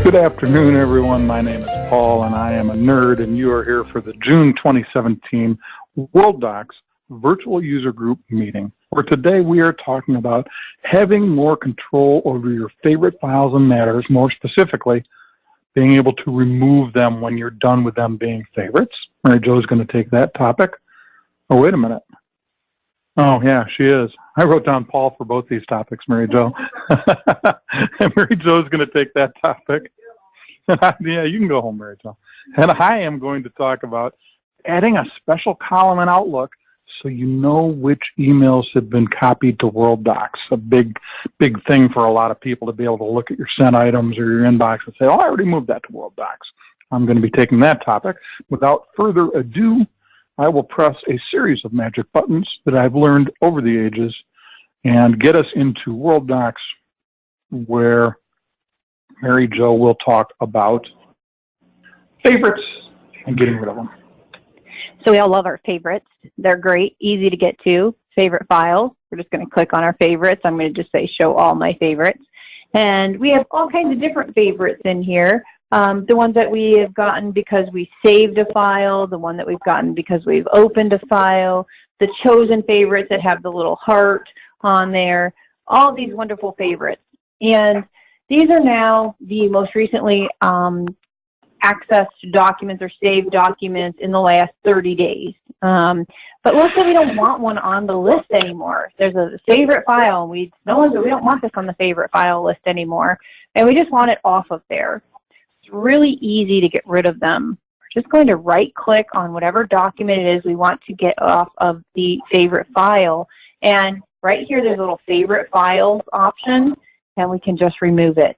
Good afternoon, everyone. My name is Paul, and I am a nerd, and you are here for the June 2017 Worldox Virtual User Group meeting, where today we are talking about having more control over your favorite files and matters, more specifically, being able to remove them when you're done with them being favorites. Mary Jo's going to take that topic. Oh, wait a minute. Oh, yeah, she is. I wrote down Paul for both these topics, Mary Jo. And Mary Jo's going to take that topic. Yeah, you can go home, Mary Jo. And I am going to talk about adding a special column in Outlook so you know which emails have been copied to Worldox. A big thing for a lot of people to be able to look at your sent items or your inbox and say, oh, I already moved that to Worldox. I'm going to be taking that topic. Without further ado, I will press a series of magic buttons that I've learned over the ages and get us into Worldox, where Mary Jo will talk about favorites and getting rid of them. So we all love our favorites. They're great, easy to get to. Favorite files. We're just going to click on our favorites. I'm going to just say show all my favorites. And we have all kinds of different favorites in here. The ones that we have gotten because we saved a file, the one that we've gotten because we've opened a file, the chosen favorites that have the little heart on there, all these wonderful favorites. And these are now the most recently accessed documents or saved documents in the last 30 days. But let's say we don't want one on the list anymore. There's a favorite file, and we don't want this on the favorite file list anymore, and we just want it off of there. It's really easy to get rid of them. We're just going to right-click on whatever document it is we want to get off of the favorite file. And right here, there's a little favorite files option, and we can just remove it.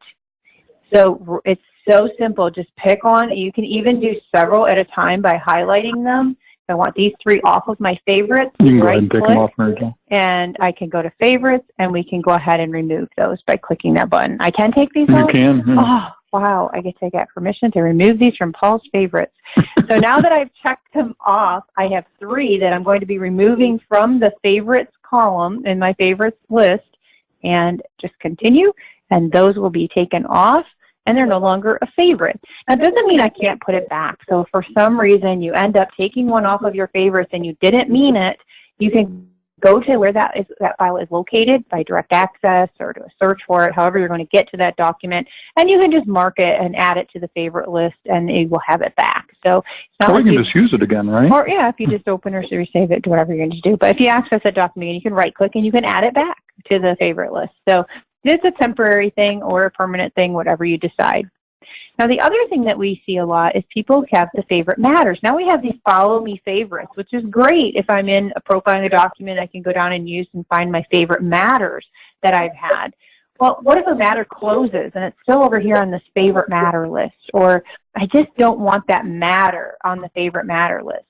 So it's so simple. Just pick on. You can even do several at a time by highlighting them. If I want these three off of my favorites, you can go ahead and take them off, Mary Jo. And I can go to favorites, and we can go ahead and remove those by clicking that button. I can take these off? You can. Yeah. Oh, wow. I get to get permission to remove these from Paul's favorites. So now that I've checked them off, I have three that I'm going to be removing from the favorites column in my favorites list, and just continue, and those will be taken off, and they're no longer a favorite. Now, it doesn't mean I can't put it back. So if for some reason you end up taking one off of your favorites and you didn't mean it, you can go to where that file is located by direct access or to a search for it, however you're going to get to that document, and you can just mark it and add it to the favorite list, and it will have it back. So it's not or you can just use it again, right? Or yeah, if you just open or save it, do whatever you're going to do. But if you access that document, you can right-click and you can add it back to the favorite list. So it's a temporary thing or a permanent thing, whatever you decide. Now, the other thing that we see a lot is people have the favorite matters. Now we have these follow me favorites, which is great. If I'm in a profile in a document, I can go down and use and find my favorite matters that I've had. Well, what if a matter closes and it's still over here on this favorite matter list? Or I just don't want that matter on the favorite matter list.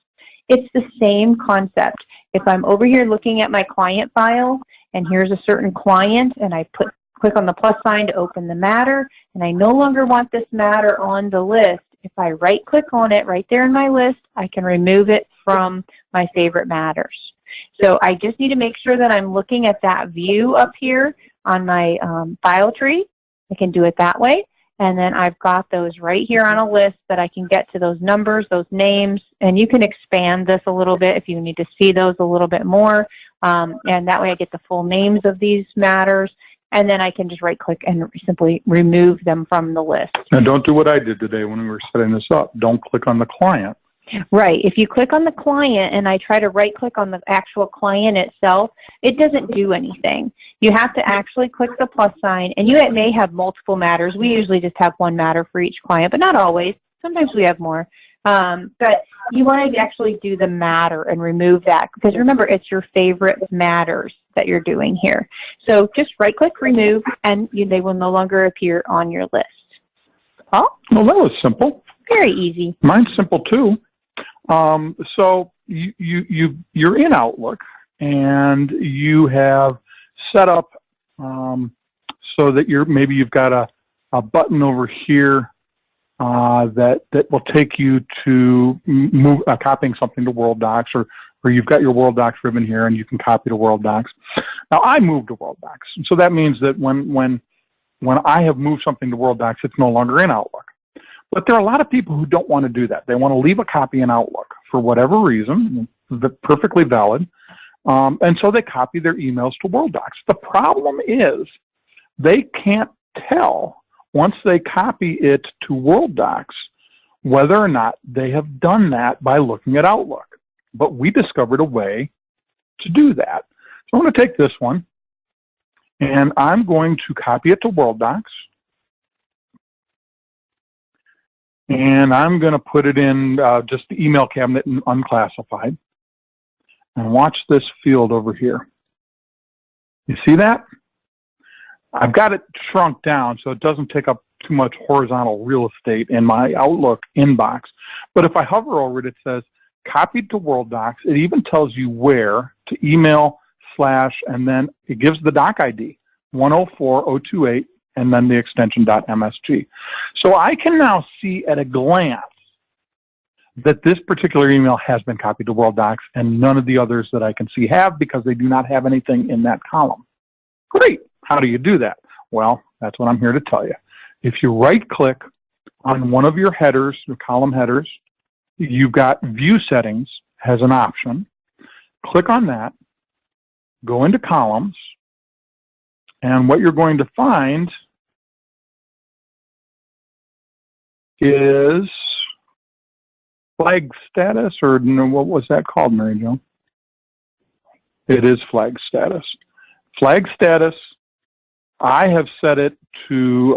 It's the same concept. If I'm over here looking at my client file, and here's a certain client, and I click on the plus sign to open the matter, and I no longer want this matter on the list. If I right-click on it right there in my list, I can remove it from my favorite matters. So I just need to make sure that I'm looking at that view up here on my file tree. I can do it that way. And then I've got those right here on a list that I can get to those numbers, those names, and you can expand this a little bit if you need to see those a little bit more. And that way I get the full names of these matters. And then I can just right-click and simply remove them from the list. Now, don't do what I did today when we were setting this up. Don't click on the client. Right. If you click on the client and I try to right-click on the actual client itself, it doesn't do anything. You have to actually click the plus sign, and you may have multiple matters. We usually just have one matter for each client, but not always. Sometimes we have more. But you want to actually do the matter and remove that, because remember, it's your favorite matters that you're doing here. So just right-click, remove, and they will no longer appear on your list. Oh, well, that was simple. Very easy. Mine's simple too. So you're in Outlook, and you have set up so that maybe you've got a button over here that will take you to move copying something to Worldox, or you've got your Worldox ribbon here and you can copy to Worldox. Now I moved to Worldox, so that means that when when I have moved something to Worldox, it's no longer in Outlook. But there are a lot of people who don't want to do that. They want to leave a copy in Outlook for whatever reason, perfectly valid. And so they copy their emails to Worldox. The problem is they can't tell once they copy it to Worldox whether or not they have done that by looking at Outlook. But we discovered a way to do that. So I'm going to take this one, and I'm going to copy it to Worldox. And I'm going to put it in just the email cabinet in unclassified. And watch this field over here. You see that? I've got it shrunk down so it doesn't take up too much horizontal real estate in my Outlook inbox. But if I hover over it, it says copied to Worldox. It even tells you where to email / and then it gives the doc ID 104028 and then the extension .msg. So I can now see at a glance that this particular email has been copied to Worldox and none of the others that I can see have because they do not have anything in that column. Great. How do you do that? Well, that's what I'm here to tell you. If you right-click on one of your headers, your column headers, you've got View Settings as an option. Click on that, go into Columns, and what you're going to find is flag status, or no, what was that called, Mary Jo? It is flag status. Flag status, I have set it to,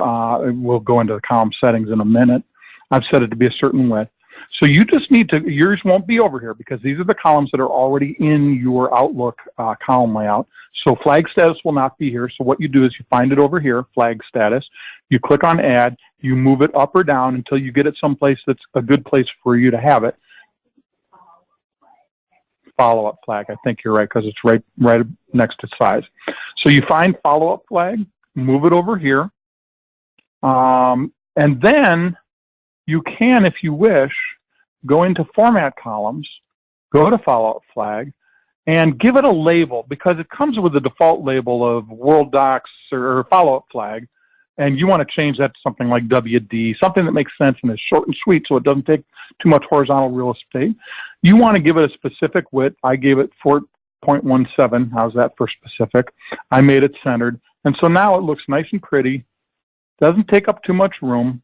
we'll go into the column settings in a minute. I've set it to be a certain width. So you just need to, yours won't be over here because these are the columns that are already in your Outlook column layout. So flag status will not be here. So what you do is you find it over here, flag status. You click on add, you move it up or down until you get it someplace that's a good place for you to have it. Follow-up flag, I think you're right because it's right next to size. So you find follow-up flag, move it over here, and then you can, if you wish, go into Format Columns, go to Follow-up Flag, and give it a label because it comes with a default label of Worldox or Follow-Up Flag, and you want to change that to something like WD, something that makes sense and is short and sweet so it doesn't take too much horizontal real estate. You want to give it a specific width. I gave it 4.17. How's that for specific? I made it centered. And so now it looks nice and pretty, doesn't take up too much room.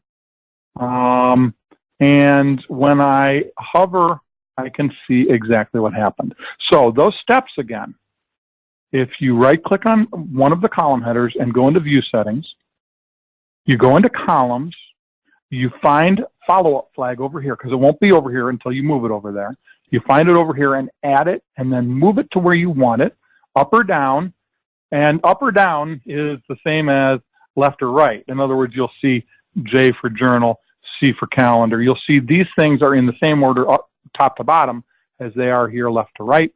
And when I hover, I can see exactly what happened. So those steps again, if you right-click on one of the column headers and go into View Settings, you go into Columns, you find Follow-Up Flag over here, because it won't be over here until you move it over there. You find it over here and add it, and then move it to where you want it, up or down. And up or down is the same as left or right. In other words, you'll see J for journal, C for calendar. You'll see these things are in the same order up, top to bottom as they are here left to right.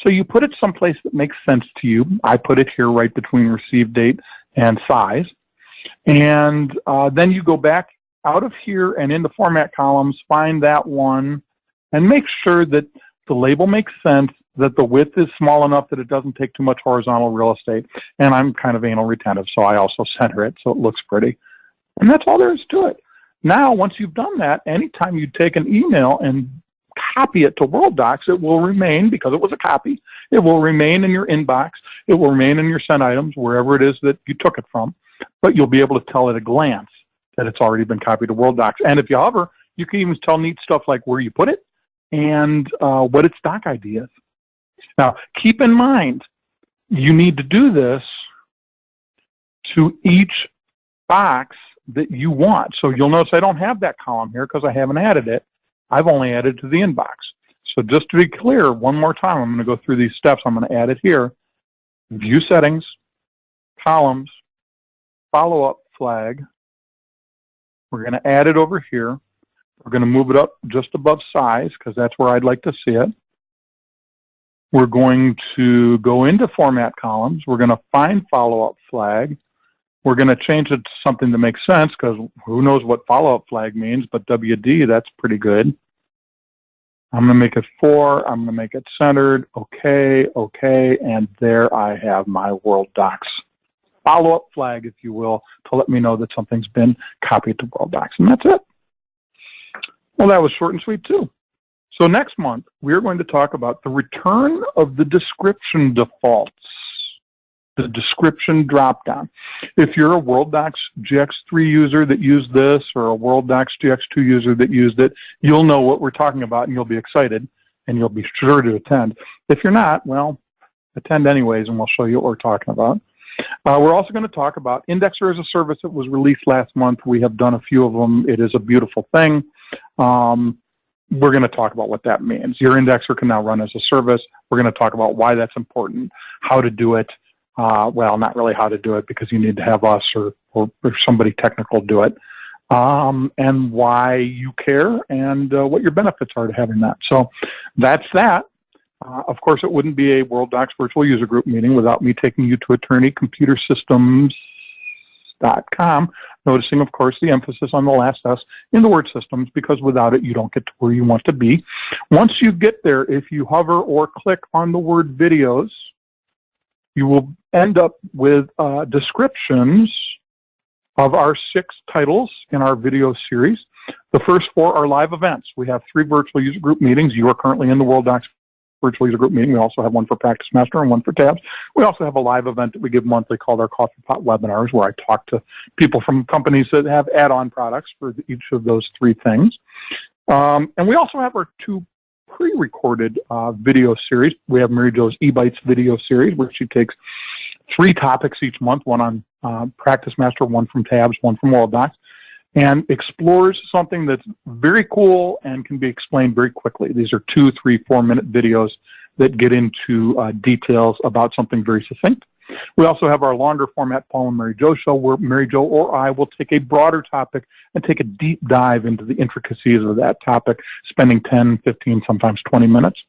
So you put it someplace that makes sense to you. I put it here right between receive date and size. And then you go back out of here and into Format Columns, find that one, and make sure that the label makes sense, that the width is small enough that it doesn't take too much horizontal real estate. And I'm kind of anal retentive, so I also center it so it looks pretty. And that's all there is to it. Now, once you've done that, anytime you take an email and copy it to Worldox, it will remain, because it was a copy, it will remain in your inbox, it will remain in your sent items, wherever it is that you took it from, but you'll be able to tell at a glance that it's already been copied to Worldox. And if you hover, you can even tell neat stuff like where you put it and what its doc ID is. Now, keep in mind, you need to do this to each box that you want. So you'll notice I don't have that column here because I haven't added it. I've only added to the inbox. So just to be clear, one more time, I'm going to go through these steps. I'm going to add it here. View Settings, Columns, Follow-Up Flag. We're going to add it over here. We're going to move it up just above size because that's where I'd like to see it. We're going to go into Format Columns. We're going to find Follow-Up Flag. We're going to change it to something that makes sense because who knows what follow-up flag means, but WD, that's pretty good. I'm going to make it 4. I'm going to make it centered. Okay, okay, and there I have my Worldox follow-up flag, if you will, to let me know that something's been copied to Worldox. And that's it. Well, that was short and sweet, too. So next month, we're going to talk about the return of the description defaults, the description dropdown. If you're a Worldox GX3 user that used this or a Worldox GX2 user that used it, you'll know what we're talking about and you'll be excited and you'll be sure to attend. If you're not, well, attend anyways and we'll show you what we're talking about. We're also going to talk about Indexer as a service that was released last month. We have done a few of them. It is a beautiful thing. We're going to talk about what that means. Your indexer can now run as a service. We're going to talk about why that's important, how to do it. Well, not really how to do it because you need to have us or somebody technical do it, and why you care and what your benefits are to having that. So that's that. Of course, it wouldn't be a Worldox virtual user group meeting without me taking you to attorneycomputersystems.com, noticing, of course, the emphasis on the last S in the word systems, because without it, you don't get to where you want to be. Once you get there, if you hover or click on the word videos, you will end up with descriptions of our 6 titles in our video series. The first 4 are live events. We have 3 virtual user group meetings. You are currently in the Worldox virtual user group meeting. We also have one for Practice Master and one for Tabs. We also have a live event that we give monthly called our Coffee Pot webinars, where I talk to people from companies that have add-on products for each of those 3 things. And we also have our 2 pre-recorded video series. We have Mary Jo's eBytes video series, where she takes 3 topics each month, one on Practice Master, one from Tabs, one from Worldox, and explores something that's very cool and can be explained very quickly. These are 2, 3, 4-minute videos that get into details about something very succinct. We also have our longer format Paul and Mary Jo show, where Mary Jo or I will take a broader topic and take a deep dive into the intricacies of that topic, spending 10, 15, sometimes 20 minutes.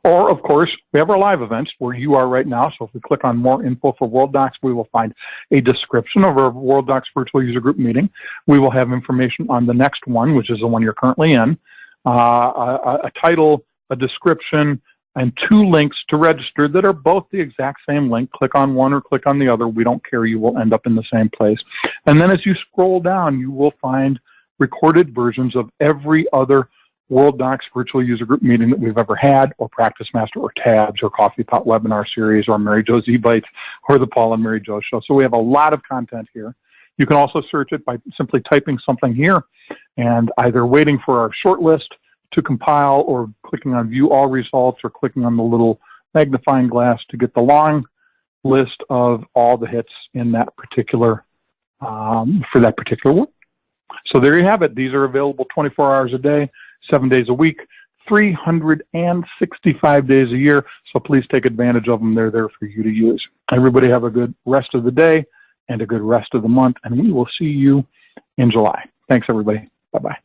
Or, of course, we have our live events where you are right now. So if we click on more info for Worldox, we will find a description of our Worldox virtual user group meeting. We will have information on the next one, which is the one you're currently in, a title, a description, and 2 links to register that are both the exact same link. Click on one or click on the other. We don't care. You will end up in the same place. And then as you scroll down, you will find recorded versions of every other Worldox virtual user group meeting that we've ever had, or Practice Master, or Tabs, or Coffee Pot webinar series, or Mary Jo's eBytes, or the Paul and Mary Jo show. So we have a lot of content here. You can also search it by simply typing something here and either waiting for our short list to compile, or clicking on View All Results, or clicking on the little magnifying glass to get the long list of all the hits in that particular, for that particular one. So there you have it. These are available 24 hours a day, 7 days a week, 365 days a year. So please take advantage of them. They're there for you to use. Everybody have a good rest of the day and a good rest of the month, and we will see you in July. Thanks, everybody. Bye-bye.